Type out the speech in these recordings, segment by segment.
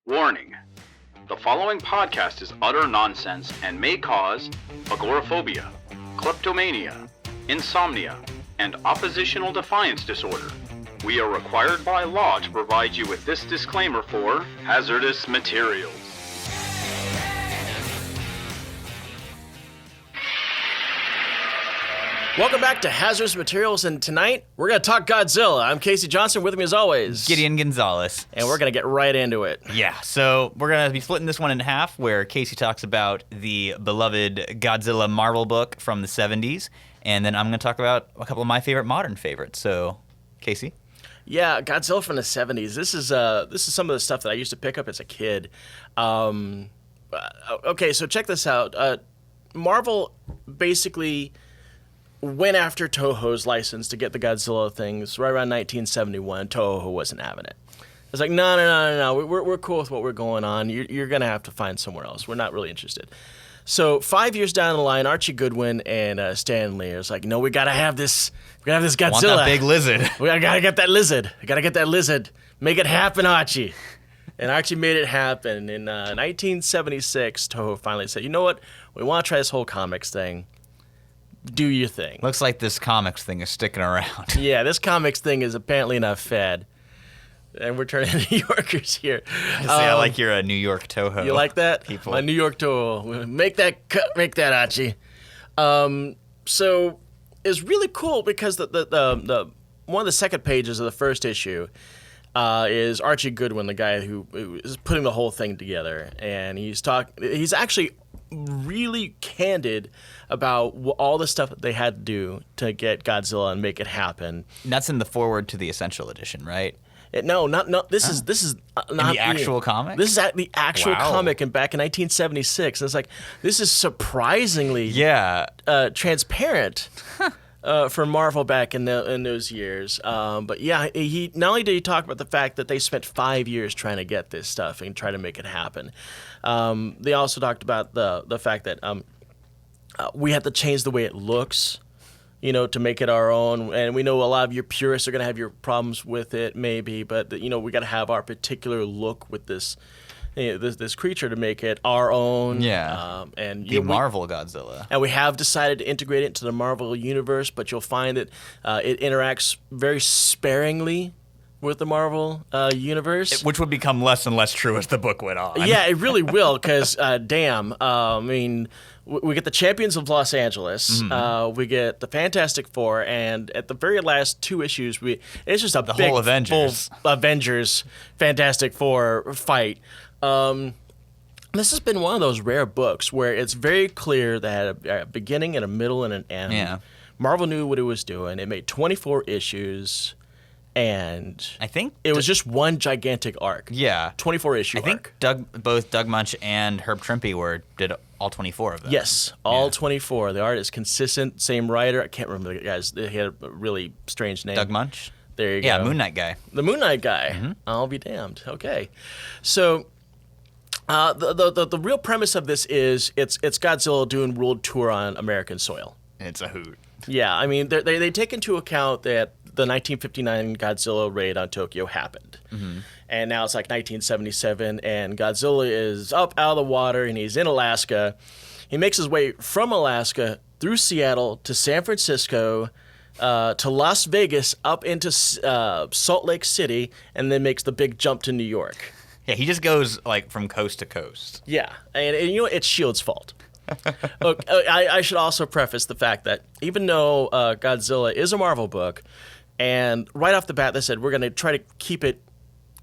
Warning: the following podcast is utter nonsense and may cause agoraphobia, kleptomania, insomnia, and oppositional defiance disorder. We are required by law to provide you with this disclaimer for hazardous materials. Welcome back to Hazardous Materials, and tonight we're going to talk Godzilla. I'm Casey Johnson, with me as always, Gideon Gonzalez. And we're going to get right into it. Yeah, so we're going to be splitting this one in half, where Casey talks about the beloved Godzilla Marvel book from the 70s, and then I'm going to talk about a couple of my favorite modern favorites. So, Casey? Yeah, Godzilla from the 70s. This is some of the stuff that I used to pick up as a kid. Okay, so check this out. Marvel basically went after Toho's license to get the Godzilla things right around 1971. Toho wasn't having it. It's like, no. We're cool with what we're going on. You're going to have to find somewhere else. We're not really interested. So 5 years down the line, Archie Goodwin and Stan Lee is like, no, we got to have this. We got to have this Godzilla. Want that big lizard. We got to get that lizard. We got to get that lizard. Make it happen, Archie. And Archie made it happen. In 1976, Toho finally said, you know what? We want to try this whole comics thing. Do your thing. Looks like this comics thing is sticking around. Yeah, this comics thing is apparently not fed. And we're turning New Yorkers here. See, I like your New York Toho. You like that? People. My New York Toho. Make that cut, make that Archie. So it's really cool because the one of the second pages of the first issue is Archie Goodwin, the guy who is putting the whole thing together, and he's actually really candid about all the stuff that they had to do to get Godzilla and make it happen. And that's in the foreword to the Essential Edition, right? No. This is not the actual comic. This is the actual comic, and back in 1976. And it's like, this is surprisingly transparent. For Marvel back in those years. But yeah, he not only did he talk about the fact that they spent 5 years trying to get this stuff and try to make it happen, they also talked about the fact that we have to change the way it looks, to make it our own. And we know a lot of your purists are going to have your problems with it, maybe, but we got to have our particular look with this. This creature to make it our own. Yeah. And the Marvel Godzilla. And we have decided to integrate it into the Marvel universe, but you'll find that it interacts very sparingly with the Marvel universe. Which would become less and less true as the book went on. Yeah, it really will, because we get the Champions of Los Angeles, we get the Fantastic Four, and at the very last two issues, it's just the whole Avengers. Full Avengers Fantastic Four fight. This has been one of those rare books where it's very clear that a beginning and a middle and an end. Yeah. Marvel knew what it was doing. It made 24 issues, and I think it was just one gigantic arc. Yeah. 24-issue arc. I think both Doug Munch and Herb Trimpe did all 24 of them. Yes, all 24. The art is consistent, same writer. I can't remember the guys. He had a really strange name. Doug Munch? There you go. Yeah, Moon Knight guy. The Moon Knight guy. Mm-hmm. I'll be damned. Okay. So the real premise of this is it's Godzilla doing world tour on American soil. It's a hoot. Yeah, I mean, they take into account that the 1959 Godzilla raid on Tokyo happened. Mm-hmm. And now it's like 1977, and Godzilla is up out of the water, and he's in Alaska. He makes his way from Alaska through Seattle to San Francisco to Las Vegas, up into Salt Lake City, and then makes the big jump to New York. Yeah, he just goes from coast to coast. Yeah, and it's S.H.I.E.L.D.'s fault. Look, I should also preface the fact that even though Godzilla is a Marvel book, and right off the bat they said we're going to try to keep it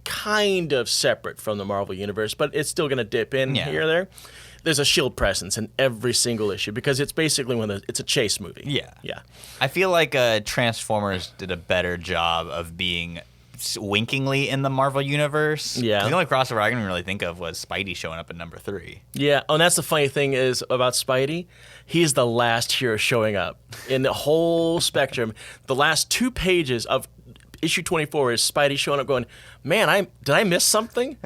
kind of separate from the Marvel universe, but it's still going to dip in here or there. There's a S.H.I.E.L.D. presence in every single issue because it's basically it's a chase movie. Yeah. I feel like Transformers did a better job of being winkingly in the Marvel universe. Yeah. The only crossover I can really think of was Spidey showing up in number 3. Yeah. Oh, and that's the funny thing is about Spidey. He's the last hero showing up in the whole spectrum. The last 2 pages of issue 24 is Spidey showing up going, man, did I miss something?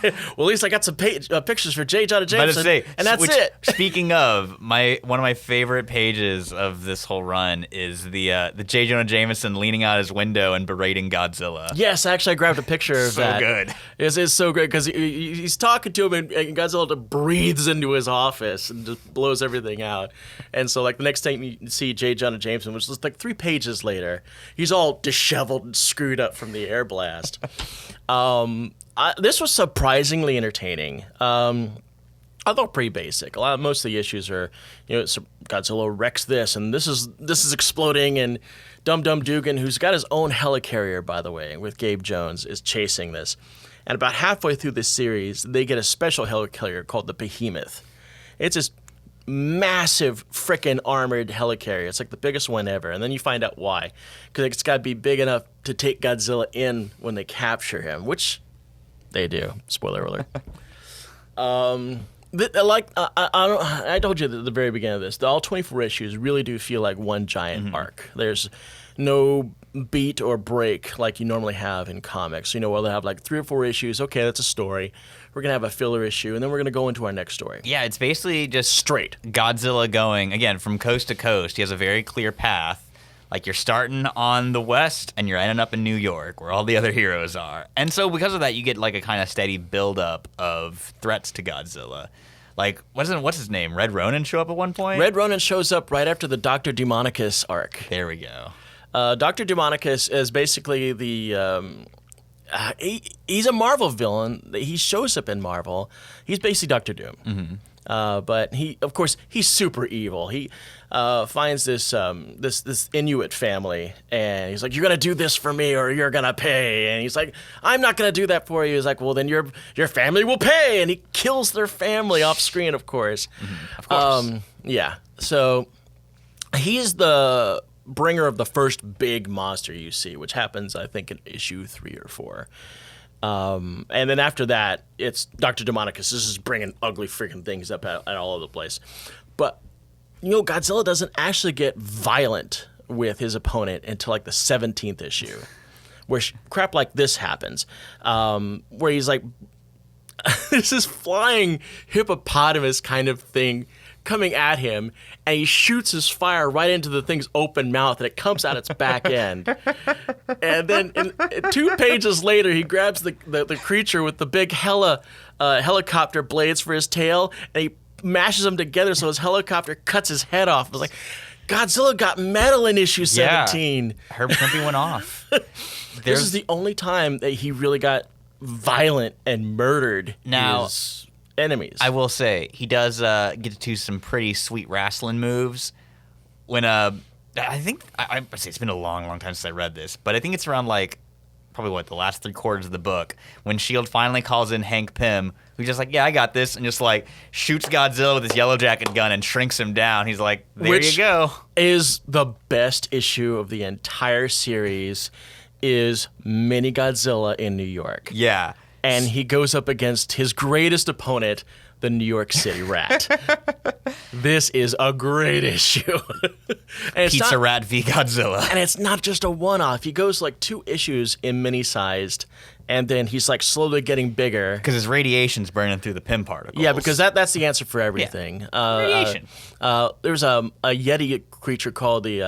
Well, at least I got some pictures for J. Jonah Jameson, and that's it. Speaking of, one of my favorite pages of this whole run is the J. Jonah Jameson leaning out his window and berating Godzilla. Yes, actually, I grabbed a picture of that. So good. It's so great because he's talking to him, and Godzilla breathes into his office and just blows everything out. And so, like, the next time you see J. Jonah Jameson, which is like 3 pages later, he's all disheveled and screwed up from the air blast. This was surprisingly entertaining. Although pretty basic. Most of the issues are, Godzilla wrecks this, and this is exploding, and Dum Dum Dugan, who's got his own helicarrier, by the way, with Gabe Jones, is chasing this. And about halfway through this series, they get a special helicarrier called the Behemoth. It's this massive frickin' armored helicarrier. It's like the biggest one ever. And then you find out why. Because it's got to be big enough to take Godzilla in when they capture him, which they do. Spoiler alert. I told you at the very beginning of this, all 24 issues really do feel like one giant arc. There's no beat or break like you normally have in comics. Where they'll have like 3 or 4 issues. Okay, that's a story. We're going to have a filler issue, and then we're going to go into our next story. Yeah, it's basically just straight Godzilla going, again, from coast to coast. He has a very clear path. Like, you're starting on the west, and you're ending up in New York, where all the other heroes are. And so because of that, you get, like, a kind of steady buildup of threats to Godzilla. Like, what's his name? Red Ronin show up at one point? Red Ronin shows up right after the Dr. Demonicus arc. There we go. Dr. Demonicus is basically he's a Marvel villain. He shows up in Marvel. He's basically Dr. Doom. Mm-hmm. But he's super evil. He finds this Inuit family, and he's like, "You're gonna do this for me, or you're gonna pay." And he's like, "I'm not gonna do that for you." He's like, "Well, then your family will pay." And he kills their family off screen, of course. Mm-hmm. Of course. Yeah. So he's the bringer of the first big monster you see, which happens, I think, in issue 3 or 4. And then after that, it's Dr. Demonicus. This is bringing ugly freaking things up at all over the place. But, Godzilla doesn't actually get violent with his opponent until like the 17th issue, where crap like this happens, where he's like, this is flying hippopotamus kind of thing coming at him, and he shoots his fire right into the thing's open mouth, and it comes out its back end. And then 2 pages later, he grabs the creature with the big helicopter blades for his tail, and he mashes them together so his helicopter cuts his head off. It was like, Godzilla got metal in issue 17. Yeah, Herb Trimpe went off. This is the only time that he really got violent and murdered his enemies. I will say, he does get to some pretty sweet wrestling moves. When I think I'd say it's been a long time since I read this, but I think it's around probably the last 3/4 of the book when S.H.I.E.L.D. finally calls in Hank Pym, who's just like, "Yeah, I got this," and just like shoots Godzilla with his Yellow Jacket gun and shrinks him down. He's like, "There you go." Is the best issue of the entire series is Mini Godzilla in New York. Yeah. And he goes up against his greatest opponent, the New York City Rat. This is a great issue. Pizza Rat v. Godzilla. And it's not just a one-off. He goes 2 issues in mini-sized, and then he's slowly getting bigger. Because his radiation's burning through the Pym particles. Yeah, because that's the answer for everything. Yeah. Radiation. There's a Yeti creature called the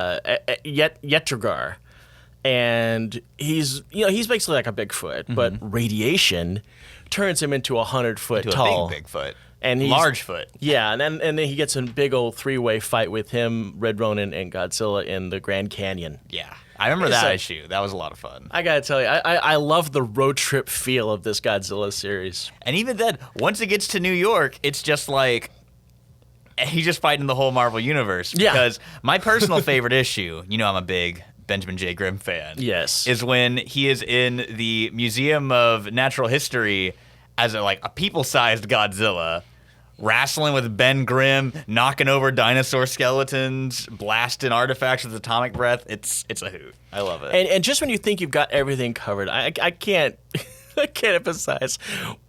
Yetragar. And he's basically like a Bigfoot, but radiation turns him into 100-foot tall. A big Bigfoot. And large foot. Yeah, and then he gets a big old 3-way fight with him, Red Ronin, and Godzilla in the Grand Canyon. Yeah, I remember that issue. That was a lot of fun. I gotta tell you, I love the road trip feel of this Godzilla series. And even then, once it gets to New York, it's just like he's just fighting the whole Marvel universe. Yeah. Because my personal favorite issue, I'm a big Benjamin J. Grimm fan. Yes. Is when he is in the Museum of Natural History as a people-sized Godzilla, wrestling with Ben Grimm, knocking over dinosaur skeletons, blasting artifacts with atomic breath. It's a hoot. I love it. And just when you think you've got everything covered, I can't I can't emphasize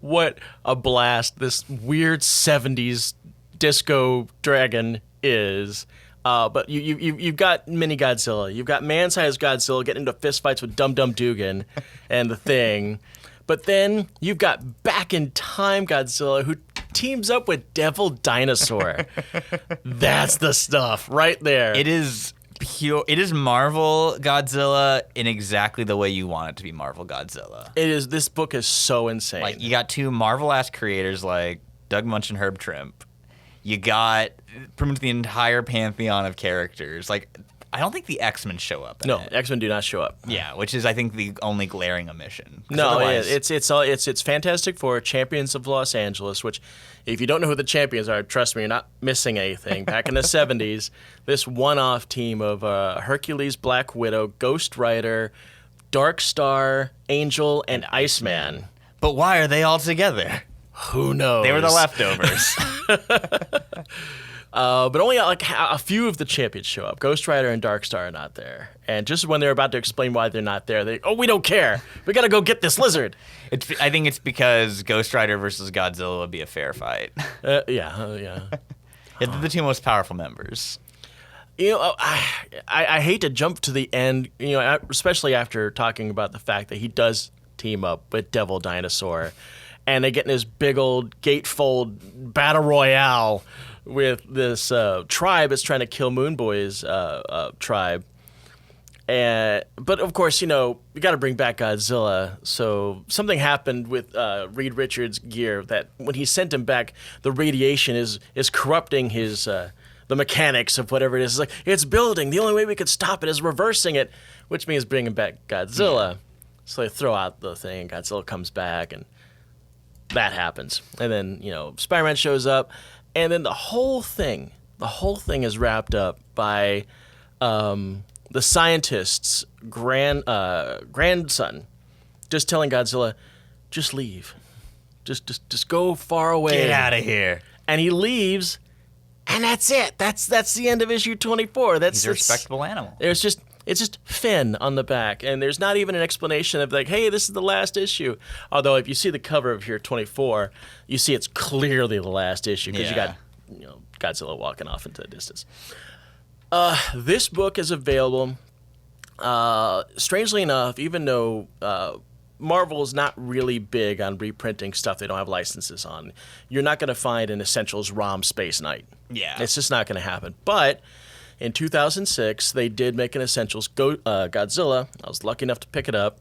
what a blast this weird 70s disco dragon is. But you've got mini Godzilla. You've got man-sized Godzilla getting into fistfights with Dum Dum Dugan and the Thing. But then you've got back-in-time Godzilla who teams up with Devil Dinosaur. That's the stuff right there. It is pure. It is Marvel Godzilla in exactly the way you want it to be Marvel Godzilla. It is. This book is so insane. Like, you got two Marvel-ass creators like Doug Munch and Herb Trimp. You got pretty much the entire pantheon of characters. Like, I don't think the X-Men show up. No, X-Men do not show up. Yeah, which is, I think, the only glaring omission. No, it's Fantastic Four, Champions of Los Angeles. Which, if you don't know who the champions are, trust me, you're not missing anything. Back in the '70s, this one-off team of Hercules, Black Widow, Ghost Rider, Dark Star, Angel, and Iceman. But why are they all together? Who knows? They were the leftovers. But only like a few of the champions show up. Ghost Rider and Dark Star are not there. And just when they're about to explain why they're not there, we don't care. We got to go get this lizard. I think it's because Ghost Rider versus Godzilla would be a fair fight. Yeah. They're the two most powerful members. You know, I hate to jump to the end, you know, especially after talking about the fact that he does team up with Devil Dinosaur. And they get in this big old gatefold battle royale with this tribe that's trying to kill Moon Boy's tribe. But of course, you know, we got to bring back Godzilla. So something happened with Reed Richards' gear that when he sent him back, the radiation is corrupting his the mechanics of whatever it is. It's like, it's building. The only way we could stop it is reversing it, which means bringing back Godzilla. Yeah. So they throw out the thing. Godzilla comes back, and that happens. And then, you know, Spider-Man shows up, and then the whole thing is wrapped up by the scientist's grandson just telling Godzilla, just leave. Just go far away. Get out of here. And he leaves, and that's it. That's the end of issue 24. He's a respectable animal. It's just Finn on the back, and there's not even an explanation of like, hey, this is the last issue. Although if you see the cover of here 24, you see it's clearly the last issue because you got, you know, Godzilla walking off into the distance. This book is available. Strangely enough, even though Marvel is not really big on reprinting stuff they don't have licenses on, you're not going to find an Essentials ROM Space Knight. Yeah, it's just not going to happen. But in 2006, they did make an Essentials Godzilla. I was lucky enough to pick it up,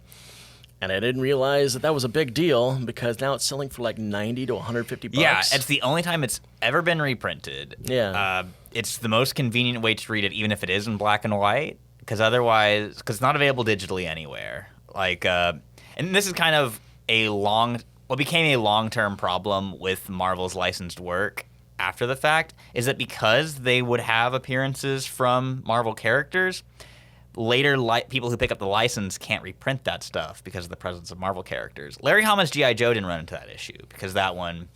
and I didn't realize that was a big deal because now it's selling for like $90 to $150. Yeah, it's the only time it's ever been reprinted. Yeah. It's the most convenient way to read it, even if it is in black and white, because it's not available digitally anywhere. Like, and this is kind of what became a long-term problem with Marvel's licensed work after the fact is that because they would have appearances from Marvel characters, later people who pick up the license can't reprint that stuff because of the presence of Marvel characters. Larry Hama's G.I. Joe didn't run into that issue because that one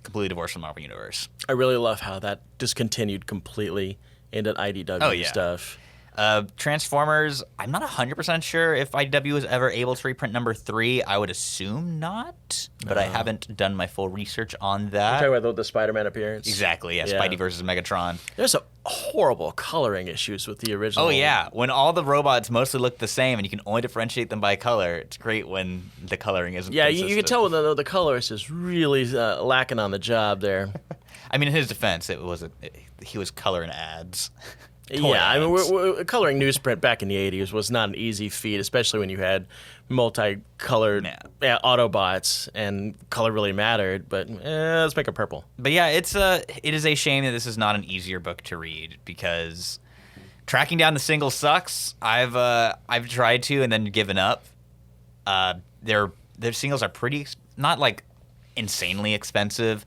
completely divorced from the Marvel Universe. I really love how that discontinued completely into IDW stuff. Transformers, I'm not 100% sure if IDW was ever able to reprint number 3. I would assume not, but I haven't done my full research on that. You're talking about the Spider-Man appearance? Exactly, yeah. Spidey versus Megatron. There's some horrible coloring issues with the original. Oh, yeah. When all the robots mostly look the same and you can only differentiate them by color, it's great when the coloring isn't consistent. You can tell when the colorist is really lacking on the job there. I mean, in his defense, he was coloring ads. I mean, coloring newsprint back in the 80s was not an easy feat, especially when you had multicolored Autobots and color really mattered. But let's make it purple. But yeah, it is a shame that this is not an easier book to read because tracking down the single sucks. I've tried to and then given up. Their singles are pretty not like insanely expensive,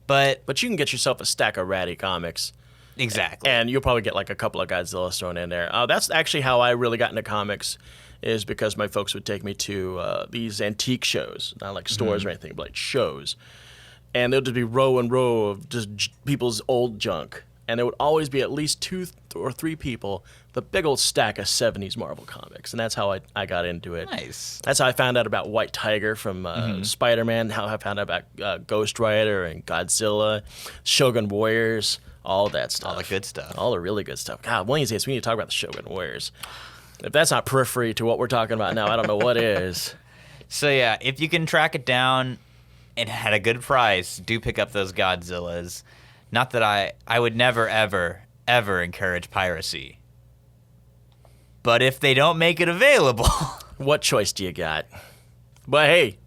but you can get yourself a stack of ratty comics. Exactly. And you'll probably get like a couple of Godzillas thrown in there. That's actually how I really got into comics, is because my folks would take me to these antique shows, not like stores or anything, but like shows. And there'll just be row and row of just people's old junk. and there would always be at least 2 or 3 people with a big old stack of 70s Marvel comics, and that's how I got into it. Nice. That's how I found out about White Tiger from Spider-Man, how I found out about Ghost Rider and Godzilla, Shogun Warriors, all that stuff. All the good stuff. All the really good stuff. God, one of these days we need to talk about the Shogun Warriors. If that's not periphery to what we're talking about now, I don't know what is. So yeah, if you can track it down and at a good price, do pick up those Godzillas. Not that I would never, ever, ever encourage piracy. But if they don't make it available... What choice do you got? But hey,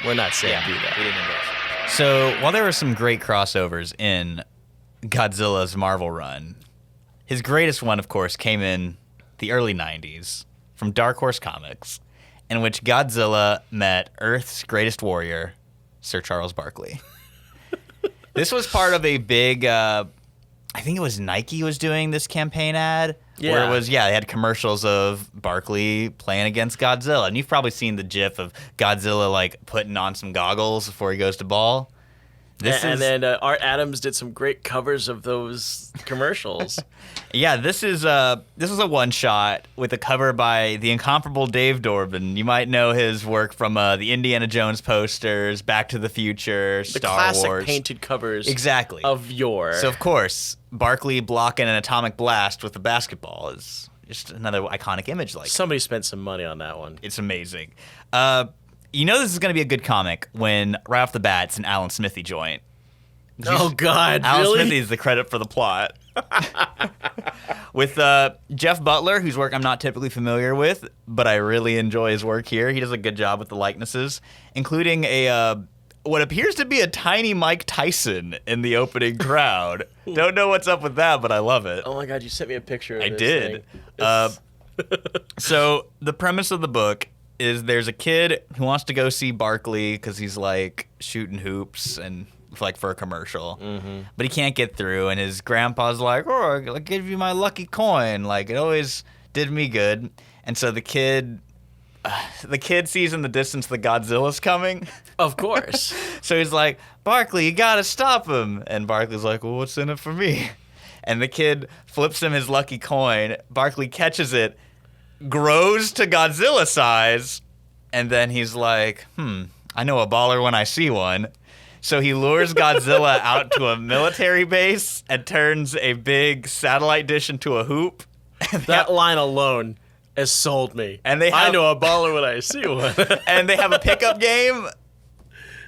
we're not saying do that. We didn't endorse. So while there were some great crossovers in Godzilla's Marvel run, his greatest one, of course, came in the early 90s from Dark Horse Comics, in which Godzilla met Earth's greatest warrior, Sir Charles Barkley. This was part of a big, I think it was Nike was doing this campaign ad, where it was, they had commercials of Barkley playing against Godzilla. And you've probably seen the gif of Godzilla, like, putting on some goggles before he goes to ball. Then Art Adams did some great covers of those commercials. This was a one-shot with a cover by the incomparable Dave Dorbin. You might know his work from the Indiana Jones posters, Back to the Future, Star Wars. The classic painted covers of yore. So, of course, Barkley blocking an atomic blast with a basketball is just another iconic image like Somebody spent some money on that one. It's amazing. You know this is going to be a good comic when, right off the bat, it's an Alan Smithy joint. Oh, God, Alan really? Smithy is the credit for the plot. With Jeff Butler, whose work I'm not typically familiar with, but I really enjoy his work here. He does a good job with the likenesses, including what appears to be a tiny Mike Tyson in the opening crowd. Don't know what's up with that, but I love it. Oh, my God, you sent me a picture of I this did. thing. So the premise of the book is there's a kid who wants to go see Barkley because he's like shooting hoops and like for a commercial, but he can't get through. And his grandpa's like, "Oh, I'll give you my lucky coin. Like it always did me good." And so the kid sees in the distance the Godzilla's coming. Of course. So he's like, "Barkley, you gotta stop him." And Barkley's like, "Well, what's in it for me?" And the kid flips him his lucky coin. Barkley catches it, grows to Godzilla size, and then he's like, I know a baller when I see one. So he lures Godzilla out to a military base and turns a big satellite dish into a hoop. That line alone has sold me. And I know a baller when I see one. And they have a pickup game.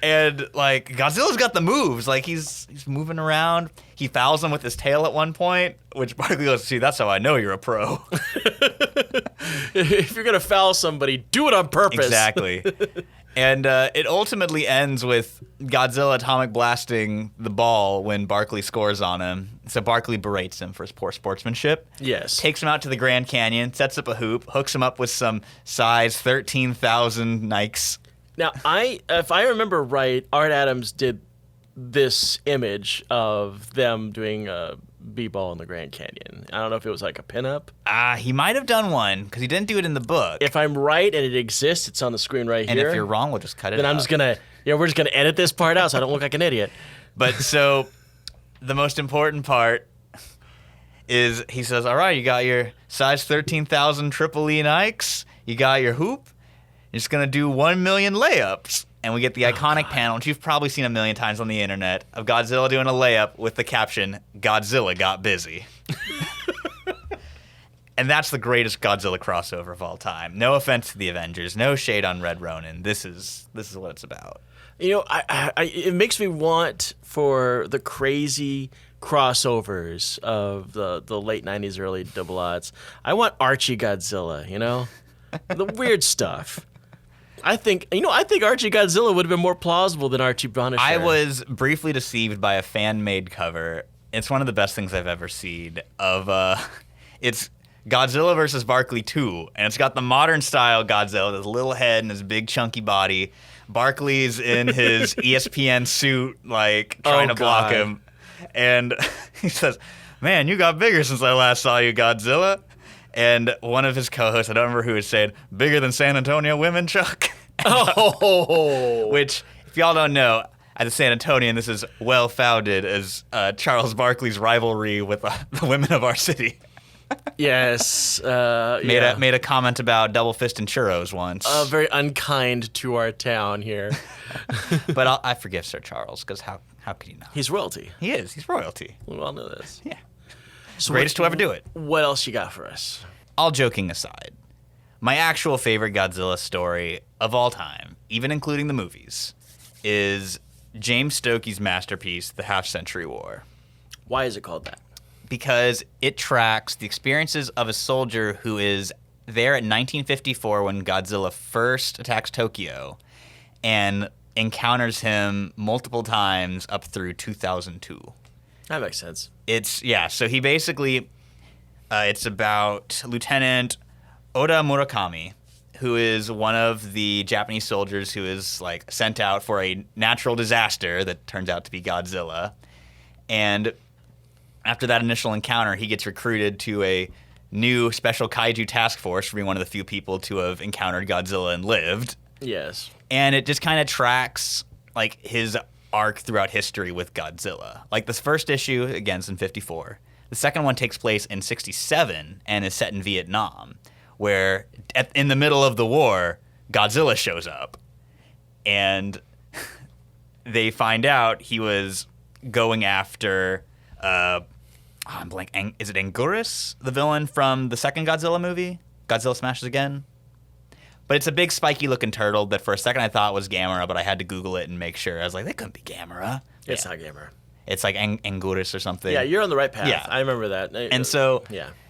And, like, Godzilla's got the moves. Like, he's moving around. He fouls him with his tail at one point, which Barkley goes, "See, that's how I know you're a pro." If you're going to foul somebody, do it on purpose. Exactly. And it ultimately ends with Godzilla atomic blasting the ball when Barkley scores on him. So Barkley berates him for his poor sportsmanship. Yes. Takes him out to the Grand Canyon, sets up a hoop, hooks him up with some size 13,000 Nikes. Now, if I remember right, Art Adams did this image of them doing a b-ball in the Grand Canyon. I don't know if it was like a pinup. He might have done one because he didn't do it in the book. If I'm right and it exists, it's on the screen right and here. if you're wrong, we'll just cut it out. Then I'm just going to, we're just going to edit this part out so I don't look like an idiot. But so the most important part is he says, "All right, you got your size 13,000 Triple E Nikes. You got your hoop. You're just going to do 1 million layups." And we get the iconic panel, which you've probably seen a million times on the internet, of Godzilla doing a layup with the caption, "Godzilla got busy." And that's the greatest Godzilla crossover of all time. No offense to the Avengers. No shade on Red Ronin. This is what it's about. You know, it makes me want for the crazy crossovers of the late 90s, early double odds. I want Archie Godzilla, the weird stuff. I think Archie Godzilla would have been more plausible than Archie Punisher. I was briefly deceived by a fan-made cover. It's one of the best things I've ever seen it's Godzilla versus Barkley 2, and it's got the modern style Godzilla, his little head and his big chunky body. Barkley's in his ESPN suit, like trying to block him. And he says, "Man, you got bigger since I last saw you, Godzilla." And one of his co-hosts, I don't remember who, was saying, "Bigger than San Antonio women, Chuck?" Oh. Which, if y'all don't know, as a San Antonian, this is well-founded as Charles Barkley's rivalry with the women of our city. Yes. Made a comment about double fist and churros once. Very unkind to our town here. But I forgive Sir Charles, because how could you not? He's royalty. He is. He's royalty. We all know this. Yeah. So greatest to ever do it. What else you got for us? All joking aside, my actual favorite Godzilla story of all time, even including the movies, is James Stokoe's masterpiece, The Half-Century War. Why is it called that? Because it tracks the experiences of a soldier who is there at 1954 when Godzilla first attacks Tokyo and encounters him multiple times up through 2002. That makes sense. So he basically, it's about Lieutenant Oda Murakami, who is one of the Japanese soldiers who is like sent out for a natural disaster that turns out to be Godzilla. And after that initial encounter, he gets recruited to a new special kaiju task force for being one of the few people to have encountered Godzilla and lived. Yes. And it just kind of tracks like his arc throughout history with Godzilla. Like this first issue, again, is in 54. The second one takes place in 67 and is set in Vietnam, where in the middle of the war, Godzilla shows up. And they find out he was going after... I'm blank. Is it Anguirus, the villain from the second Godzilla movie? Godzilla Smashes Again? But it's a big spiky-looking turtle that for a second I thought was Gamera, but I had to Google it and make sure. I was like, that couldn't be Gamera. It's not Gamera. It's like Anguirus or something. Yeah, you're on the right path. Yeah. I remember that. And so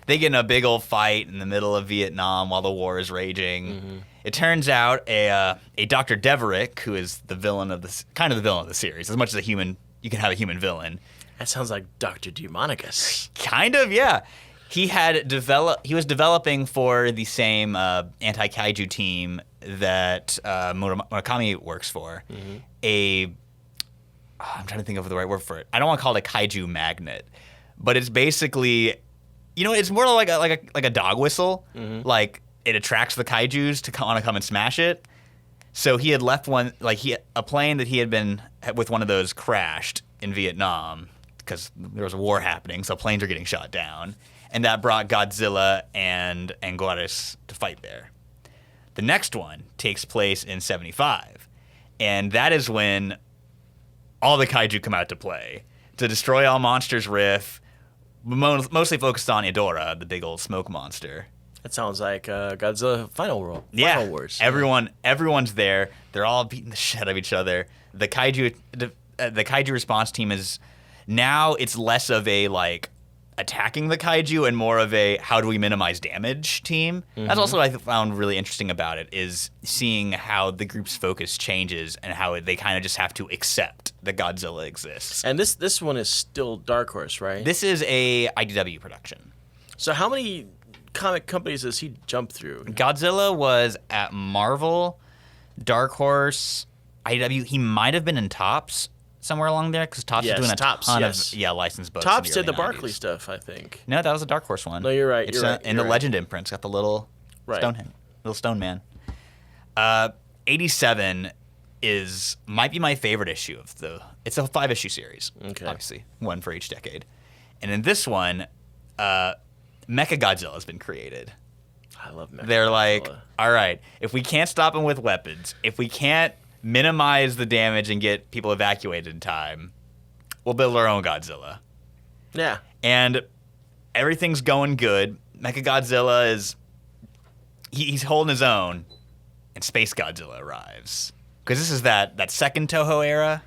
they get in a big old fight in the middle of Vietnam while the war is raging. Mm-hmm. It turns out a Dr. Deverick, who is the villain of the villain of the series, as much as a human, you can have a human villain. That sounds like Dr. Demonicus. Kind of, yeah. He was developing for the same anti-kaiju team that Murakami works for. Mm-hmm. I'm trying to think of the right word for it. I don't want to call it a kaiju magnet, but it's basically, it's more like a dog whistle. Mm-hmm. Like it attracts the kaijus to want to come and smash it. So he had left a plane that he had been with one of those crashed in Vietnam because there was a war happening, so planes are getting shot down. And that brought Godzilla and Anguirus to fight there. The next one takes place in 75. And that is when all the kaiju come out to play. To destroy all monsters riff, mostly focused on Ghidorah, the big old smoke monster. That sounds like Godzilla Final Wars. Everyone's there. They're all beating the shit out of each other. The kaiju response team is now it's less of a attacking the kaiju and more of a how do we minimize damage team. Mm-hmm. That's also what I found really interesting about it is seeing how the group's focus changes and how they kind of just have to accept that Godzilla exists. And this one is still Dark Horse, right? This is a IDW production. So how many comic companies does he jump through? Godzilla was at Marvel, Dark Horse, IDW. He might have been in Topps somewhere along there because Topps is doing a ton of licensed books. Topps did the 90s. Barkley stuff, I think. No, that was a Dark Horse one. No, you're right. It's you're right. In the Legend imprint. It's got the little stone man. 87 might be my favorite issue of it's a 5-issue series. Okay. Obviously, one for each decade. And in this one, Mechagodzilla has been created. I love Mechagodzilla. They're like, all right, if we can't stop him with weapons, if we can't minimize the damage and get people evacuated in time, we'll build our own Godzilla. Yeah. And everything's going good. Mechagodzilla he's holding his own, and Space Godzilla arrives. Because this is that second Toho era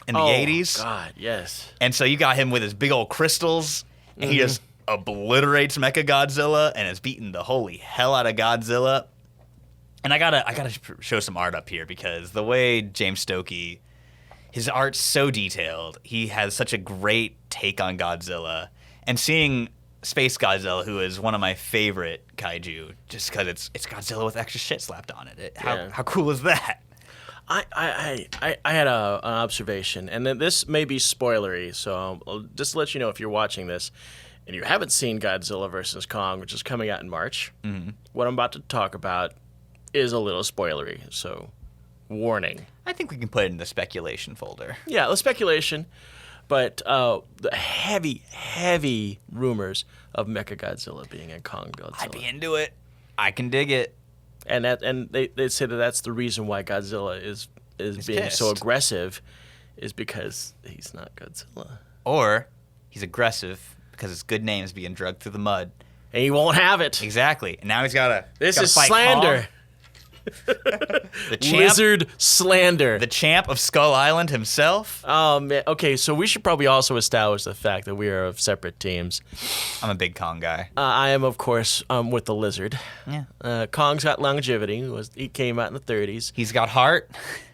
in the 80s. Oh, God, yes. And so you got him with his big old crystals, and he just obliterates Mechagodzilla and is beating the holy hell out of Godzilla. And I gotta show some art up here because the way James Stokoe, his art's so detailed. He has such a great take on Godzilla. And seeing Space Godzilla, who is one of my favorite kaiju, just because it's Godzilla with extra shit slapped on it. How cool is that? I had an observation, and then this may be spoilery, so I'll just let you know if you're watching this and you haven't seen Godzilla vs. Kong, which is coming out in March. Mm-hmm. What I'm about to talk about is a little spoilery, so warning. I think we can put it in the speculation folder. Yeah, the speculation, but the heavy rumors of Mechagodzilla being in Kong Godzilla. I'd be into it. I can dig it. And they say that that's the reason why Godzilla is being pissed. so aggressive, is because he's not Godzilla. Or he's aggressive because his good name is being dragged through the mud. And he won't have it. Exactly. And now he's got to. This is slander. The champ, Lizard slander. the champ of Skull Island himself. Oh man. Okay, so we should probably also establish the fact that we are of separate teams. I'm a big Kong guy. I am, of course, with the lizard. Yeah. Kong's got longevity. He came out in the 30s. He's got heart.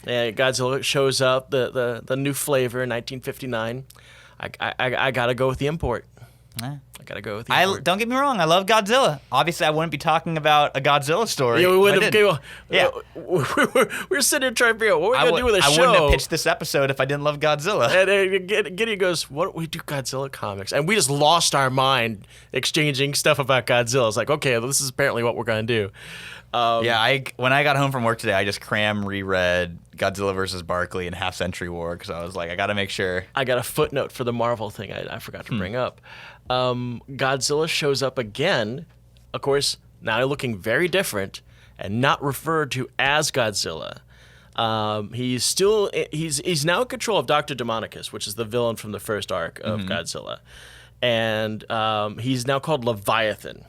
Godzilla shows up, the new flavor in 1959. I gotta go with the import. Yeah. I gotta go with the import. Don't get me wrong. I love Godzilla. Obviously, I wouldn't be talking about a Godzilla story. Yeah, we wouldn't have. Yeah. We're sitting here trying to figure out what we're gonna do with a show. I wouldn't have pitched this episode if I didn't love Godzilla. And Gideon goes, "What do we do Godzilla comics?" And we just lost our mind exchanging stuff about Godzilla. It's like, okay, this is apparently what we're gonna do. When I got home from work today, I just reread Godzilla versus Barkley and Half Century War because I was like, I got to make sure. I got a footnote for the Marvel thing I forgot to bring up. Godzilla shows up again, of course, now looking very different and not referred to as Godzilla. He's now in control of Dr. Demonicus, which is the villain from the first arc of Godzilla. And he's now called Leviathan.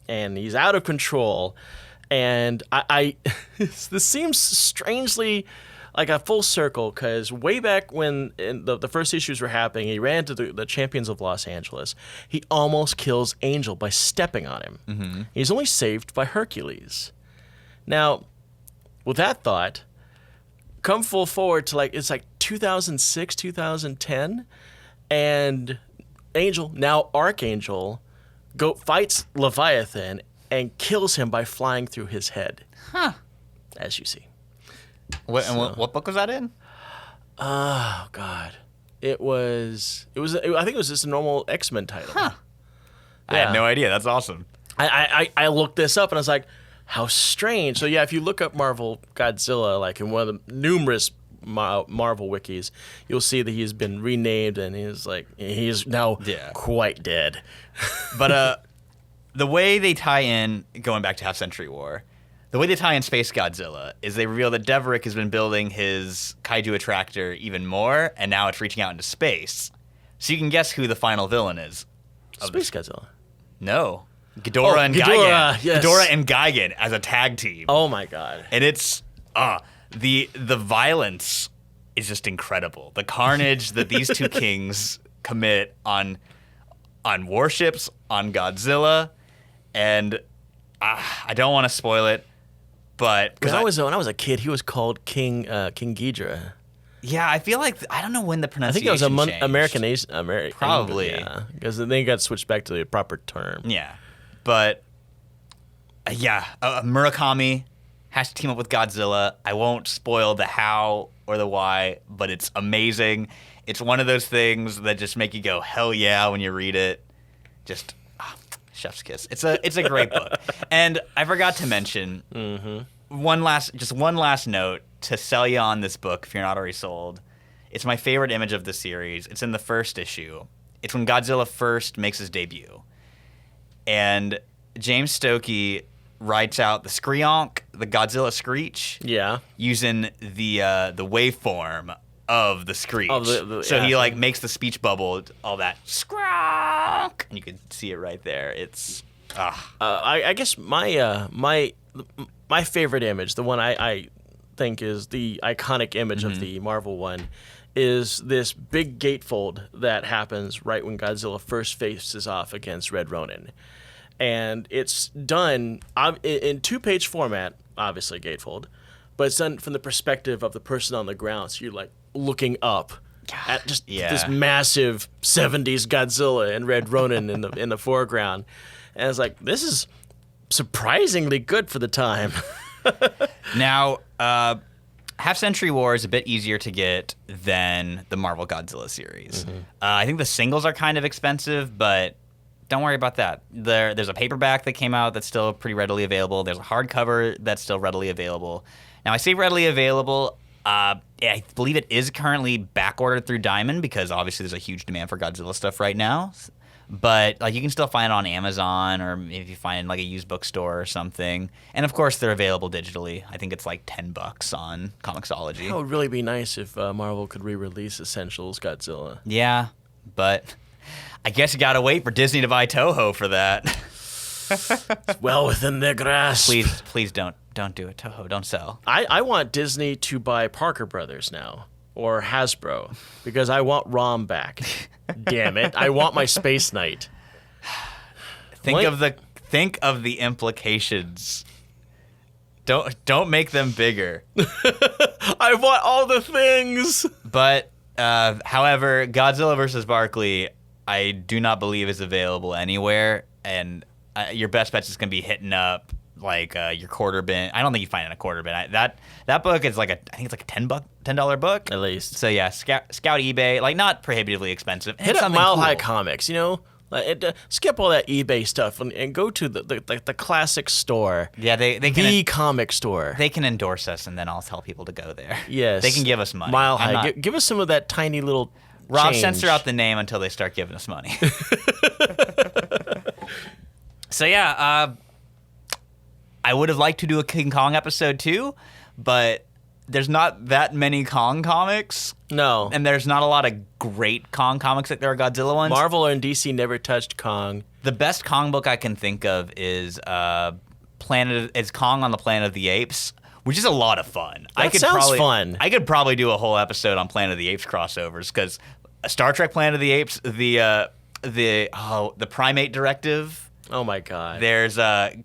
And he's out of control. And this seems strangely like a full circle, because way back when the first issues were happening, he ran into the Champions of Los Angeles. He almost kills Angel by stepping on him. Mm-hmm. He's only saved by Hercules. Now, with that thought, come full forward to it's like 2006, 2010, and Angel, now Archangel, fights Leviathan and kills him by flying through his head. Huh. As you see. What book was that in? Oh God, I think it was just a normal X-Men title. Huh. Yeah. I had no idea. That's awesome. I looked this up and I was like, how strange. So yeah, if you look up Marvel Godzilla, like in one of the numerous Marvel wikis, you'll see that he's been renamed and he's now quite dead. But the way they tie in, going back to Half Century War, the way they tie in Space Godzilla is they reveal that Deverick has been building his kaiju attractor even more, and now it's reaching out into space. So you can guess who the final villain is. Space Godzilla. No. Ghidorah and Gigan. Yes. Ghidorah and Gigan as a tag team. Oh my God. And it's the violence is just incredible. The carnage that these two kings commit on warships, on Godzilla, and I don't want to spoil it, but because when I was a kid, he was called King Ghidorah. Yeah, I feel like I don't know when the pronunciation I think it was changed. American. Probably. Yeah, because then they got switched back to the proper term. Yeah, but Murakami has to team up with Godzilla. I won't spoil the how or the why, but it's amazing. It's one of those things that just make you go, hell yeah, when you read it. Just chef's kiss. It's a great book. And I forgot to mention one last note to sell you on this book if you're not already sold. It's my favorite image of the series. It's in the first issue. It's when Godzilla first makes his debut. And James Stokey writes out the screonk, the Godzilla screech, using the waveform of the screech. So he makes the speech bubble, all that screonk, and you can see it right there. It's I guess my favorite image, the one I think is the iconic image of the Marvel one, is this big gatefold that happens right when Godzilla first faces off against Red Ronin. And it's done in 2-page format, obviously gatefold, but it's done from the perspective of the person on the ground. So you're looking up at just this massive 70s Godzilla and Red Ronin in the foreground. And it's like, this is surprisingly good for the time. Now, Half Century War is a bit easier to get than the Marvel Godzilla series. I think the singles are kind of expensive, but don't worry about that. There's a paperback that came out that's still pretty readily available. There's a hardcover that's still readily available. Now, I say readily available. I believe it is currently back-ordered through Diamond because obviously there's a huge demand for Godzilla stuff right now. But like you can still find it on Amazon or if you find it in like a used bookstore or something. And of course, they're available digitally. I think it's like $10 on Comixology. That would really be nice if Marvel could re-release Essentials Godzilla. Yeah, but I guess you gotta wait for Disney to buy Toho for that. It's well within their grasp. Please don't do it, Toho. Don't sell. I want Disney to buy Parker Brothers now, or Hasbro, because I want Rom back. Damn it! I want my Space Knight. Think of the implications. Don't make them bigger. I want all the things. But however, Godzilla vs. Barkley, I do not believe is available anywhere, and your best bet is gonna be hitting up like your quarter bin. I don't think you find it in a quarter bin. That book is I think it's like a $10 book at least. So yeah, scout eBay, like not prohibitively expensive. Hit up Mile High Comics, skip all that eBay stuff and go to the classic store. Yeah, they can the comic store. They can endorse us, and then I'll tell people to go there. Yes, they can give us money. Mile High, give us some of that tiny little. Rob, change. censor out the name until they start giving us money. So yeah, I would have liked to do a King Kong episode too, but there's not that many Kong comics. No. And there's not a lot of great Kong comics like there are Godzilla ones. Marvel and DC never touched Kong. The best Kong book I can think of is Kong on the Planet of the Apes, which is a lot of fun. That sounds fun. I could probably do a whole episode on Planet of the Apes crossovers because Star Trek Planet of the Apes, the Primate Directive. Oh my God. There's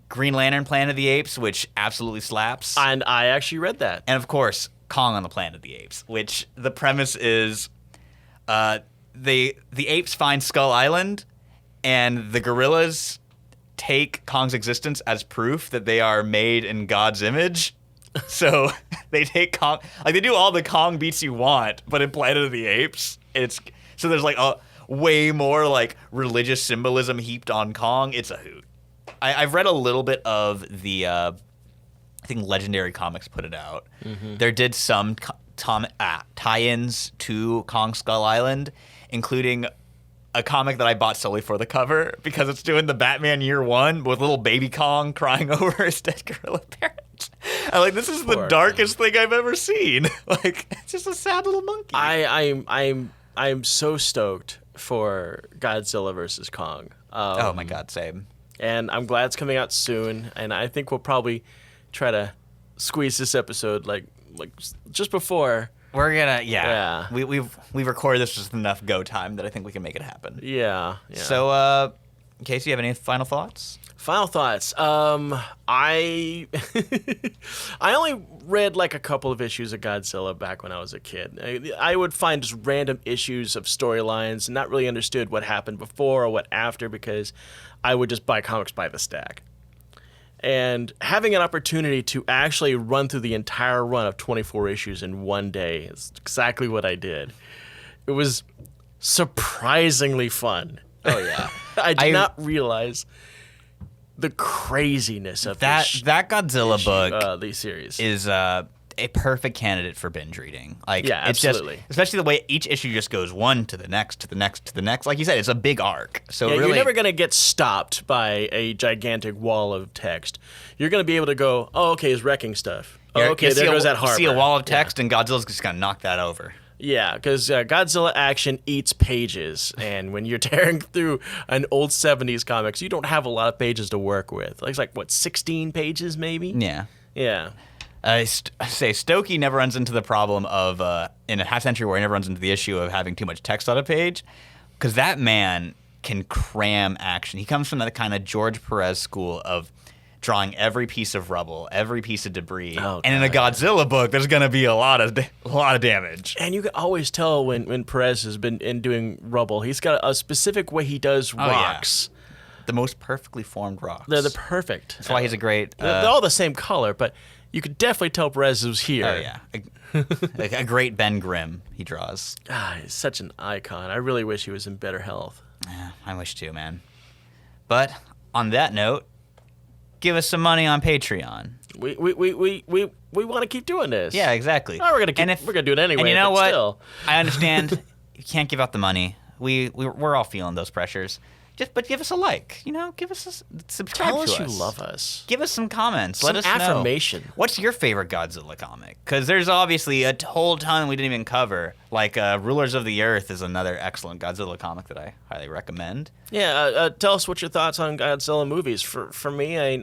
Green Lantern Planet of the Apes, which absolutely slaps. And I actually read that. And of course, Kong on the Planet of the Apes, which the premise is the apes find Skull Island, and the gorillas take Kong's existence as proof that they are made in God's image. So they take Kong, like they do all the Kong beats you want, but in Planet of the Apes, so there's like a way more like religious symbolism heaped on Kong. It's a hoot. I've read a little bit of the, I think Legendary Comics put it out. Mm-hmm. There did some tie-ins to Kong Skull Island, including a comic that I bought solely for the cover because it's doing the Batman Year One with little baby Kong crying over his dead gorilla parents. I'm like, this is the darkest thing I've ever seen. Like, it's just a sad little monkey. I'm so stoked for Godzilla vs. Kong. Oh my God, same. And I'm glad it's coming out soon. And I think we'll probably try to squeeze this episode like just before. We're gonna, yeah. We've recorded this with enough go time that I think we can make it happen. Yeah. So, Casey, you have any final thoughts? Final thoughts. I only read like a couple of issues of Godzilla back when I was a kid. I would find just random issues of storylines and not really understood what happened before or what after because I would just buy comics by the stack. And having an opportunity to actually run through the entire run of 24 issues in one day is exactly what I did. It was surprisingly fun. Oh, yeah. I did not realize the craziness of that Godzilla book. The series is a perfect candidate for binge reading. Like, yeah, it's absolutely. Just, especially the way each issue just goes one to the next, to the next, to the next. Like you said, it's a big arc. So really, you're never going to get stopped by a gigantic wall of text. You're going to be able to go, oh, okay, he's wrecking stuff. Oh, okay, there goes that harbor. You see a wall of text, and Godzilla's just going to knock that over. Yeah, because Godzilla action eats pages, and when you're tearing through an old 70s comics, you don't have a lot of pages to work with. It's like, what, 16 pages maybe? Yeah. Yeah. Say Stokey never runs into the problem of, in a half-century war, he never runs into the issue of having too much text on a page, because that man can cram action. He comes from that kind of George Perez school of drawing every piece of rubble, every piece of debris. Oh, and in a Godzilla book, there's going to be a lot of damage. And you can always tell when Perez has been doing rubble. He's got a specific way he does rocks. Yeah. The most perfectly formed rocks. They're the perfect. That's why he's a great... they're all the same color, but you could definitely tell Perez was here. Oh, yeah. A great Ben Grimm he draws. He's such an icon. I really wish he was in better health. Yeah, I wish too, man. But on that note, give us some money on Patreon. We want to keep doing this. Yeah, exactly. Oh, we're gonna do it anyway. And you know what? Still. I understand you can't give out the money. We're all feeling those pressures. But give us a like. Give us a subscribe. Tell us to you love us. Give us some comments. Let us know. Affirmation. What's your favorite Godzilla comic? Because there's obviously a whole ton we didn't even cover. Like Rulers of the Earth is another excellent Godzilla comic that I highly recommend. Yeah. Tell us what your thoughts on Godzilla movies. For me, on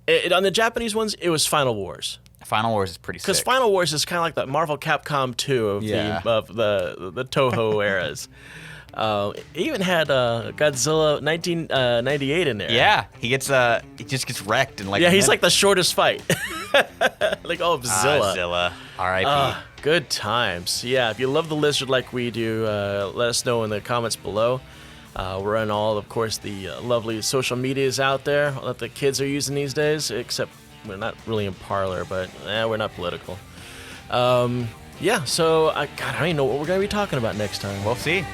the Japanese ones, it was Final Wars. Final Wars is pretty sick. Because Final Wars is kind of like the Marvel Capcom 2 of the Toho eras. He even had Godzilla 1998 in there. Yeah, he just gets wrecked and he's like the shortest fight. Like Zilla. Zilla. R.I.P. Good times. Yeah, if you love the lizard like we do, let us know in the comments below. We're on all, of course, the lovely social medias out there that the kids are using these days. Except we're not really in Parlor, but we're not political. So I don't even know what we're gonna be talking about next time. We'll see.